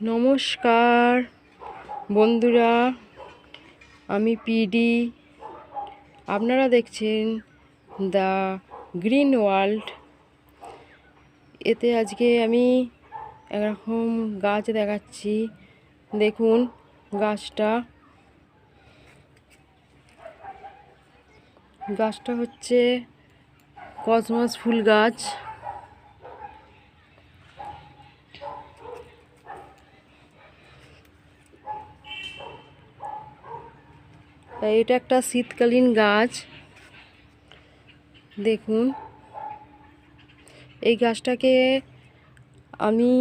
নমস্কার বন্ধুরা, আমি পিডি। আপনারা দেখছেন দ্য গ্রিন ওয়ার্ল্ড। এতে আজকে আমি একরকম গাছ দেখাচ্ছি। দেখুন গাছটা হচ্ছে কসমস ফুল গাছ। এটা একটা শীতকালীন গাছ। দেখুন, এই গাছটাকে আমি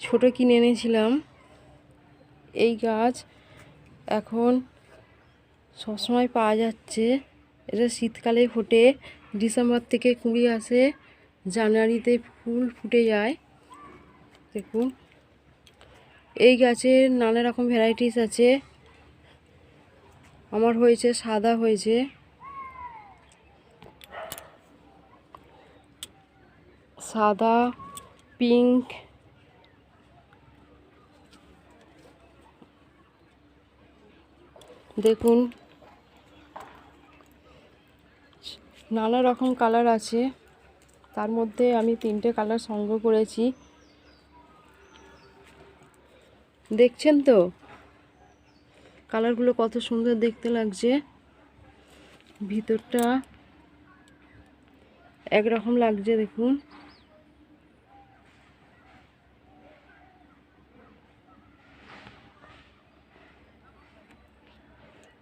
ছোট কিনে এনেছিলাম। এই গাছ এখন সবসময় পাওয়া যাচ্ছে। এটা শীতকালে ফোটে, ডিসেম্বর থেকে কুঁড়ি আসে, জানুয়ারিতে ফুল ফুটে যায়। দেখুন, এই গাছের নানা রকম ভ্যারাইটিস আছে। আমার হয়েছে সাদা, হয়েছে সাদা, পিঙ্ক, দেখুন নানা রকম কালার আছে। তার মধ্যে আমি 3টে কালার সংগ্রহ করেছি। দেখছেন তো কালারগুলো কত সুন্দর দেখতে লাগছে। ভিতরটা একরকম লাগছে, দেখুন।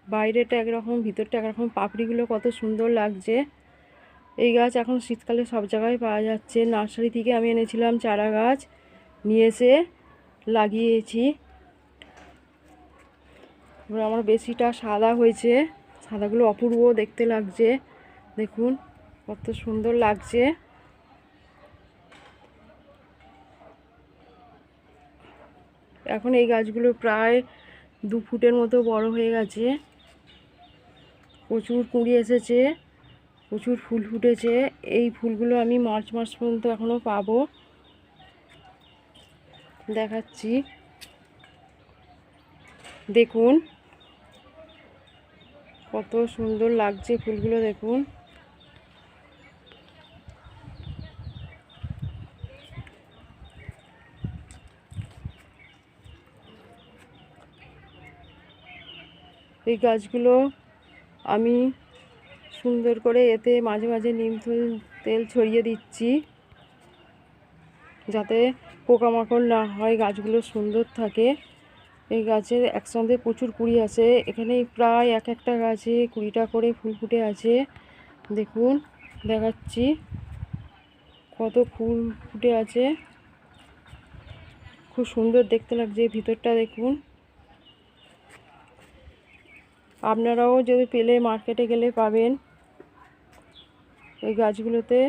বাইরেটা একরকম, ভিতরটা একরকম। পাপড়িগুলো কত সুন্দর লাগছে। এই গাছ এখন শীতকালে সব জায়গায় পাওয়া যাচ্ছে। নার্সারি থেকে আমি এনেছিলাম চারা গাছ, নিয়ে এসে লাগিয়েছি। আমার বেশিটা সাদা হয়েছে। সাদাগুলো অপূর্ব দেখতে লাগছে। দেখুন কত সুন্দর লাগছে। এখন এই গাছগুলো প্রায় 2 ফুটের মতো বড় হয়ে গেছে। প্রচুর কুঁড়ি এসেছে, প্রচুর ফুল ফুটেছে। এই ফুলগুলো আমি মার্চ মাস পর্যন্ত এখনও পাবো। দেখাচ্ছি, দেখুন কত সুন্দর লাগছে ফুলগুলো। দেখুন, এই গাছগুলো আমি সুন্দর করে এতে মাঝে মাঝে নিম তেল ছড়িয়ে দিচ্ছি, যাতে পোকামাকড় না হয়, গাছগুলো সুন্দর থাকে। এই গাছের একসঙ্গে প্রচুর কুঁড়ি আছে। এখানে প্রায় একটা গাছে 20টা করে ফুল ফুটে আছে। দেখুন, দেখাচ্ছি কত ফুল ফুটে আছে। খুব সুন্দর দেখতে লাগছে। ভিতরটা দেখুন। আপনারাও যদি পেলে মার্কেটে গেলে পাবেন। এই গাছগুলোতে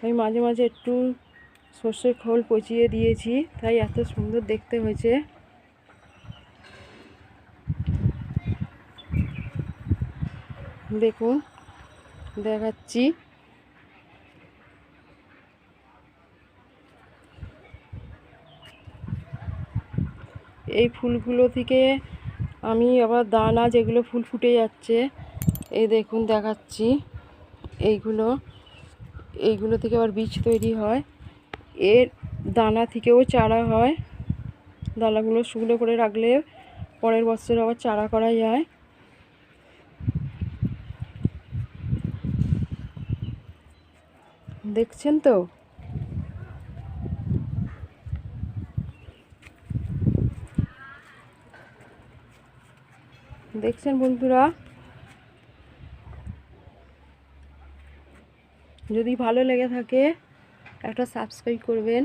আমি মাঝে মাঝে একটু সর্ষের খোল পচিয়ে দিয়েছি, তাই এত সুন্দর দেখতে হয়েছে। দেখুন, দেখাচ্ছি। এই ফুলগুলো থেকে আমি আবার দানা, যেগুলো ফুল ফুটে যাচ্ছে, এই দেখুন দেখাচ্ছি। এইগুলো থেকে আবার বীজ তৈরি হয়। এর দানা থেকেও চারা হয়। দানাগুলো শুকনো করে রাখলে পরের বছর আবার চারা করা যায়। দেখছেন তো? দেখছেন বন্ধুরা? যদি ভালো লেগে থাকে একটা সাবস্ক্রাইব করবেন।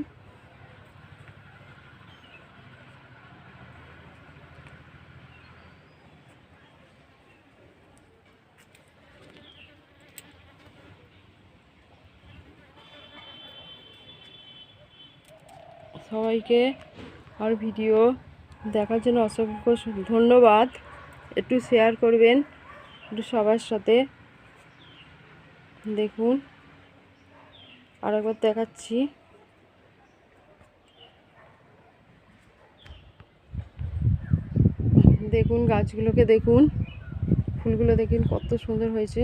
সবাইকে আর ভিডিও দেখার জন্য অসংখ্য ধন্যবাদ। একটু শেয়ার করবেন একটু সবার সাথে। দেখুন, আরেকবার দেখাচ্ছি। দেখুন গাছগুলোকে, দেখুন ফুলগুলো, দেখুন কত সুন্দর হয়েছে।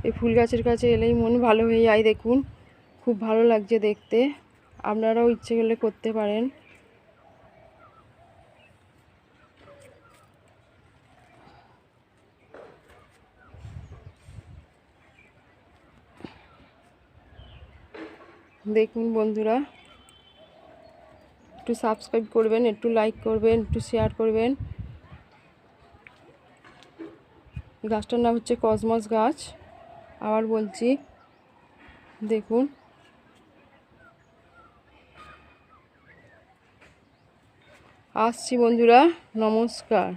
এই ফুল গাছের কাছে এলেই মন ভালো হয়ে যায়। দেখুন খুব ভালো লাগছে দেখতে, আপনারাও ইচ্ছে করলে করতে পারেন। দেখুন বন্ধুরা, একটু সাবস্ক্রাইব করবেন, একটু লাইক করবেন, একটু শেয়ার করবেন। গাছটার নাম হচ্ছে কসমস গাছ। আবার বলছি, দেখুন। আসছি বন্ধুরা, নমস্কার।